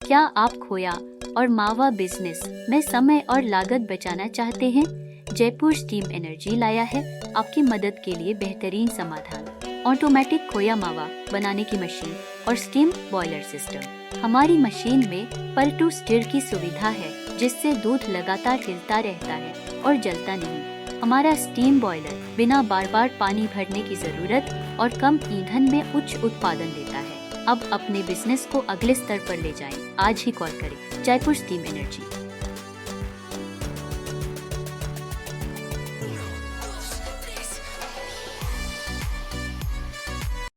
क्या आप खोया और मावा बिजनेस में समय और लागत बचाना चाहते हैं? जयपुर स्टीम एनर्जी लाया है आपकी मदद के लिए बेहतरीन समाधान। ऑटोमेटिक खोया मावा बनाने की मशीन और स्टीम बॉयलर सिस्टम। हमारी मशीन में पलटू स्टिर की सुविधा है, जिससे दूध लगातार हिलता रहता है और जलता नहीं। हमारा स्टीम बॉयलर बिना बार बार पानी भरने की जरूरत और कम ईंधन में उच्च उत्पादन देता है। अब अपने बिजनेस को अगले स्तर पर ले जाएं। आज ही कॉल करें जयपुर स्टीम एनर्जी।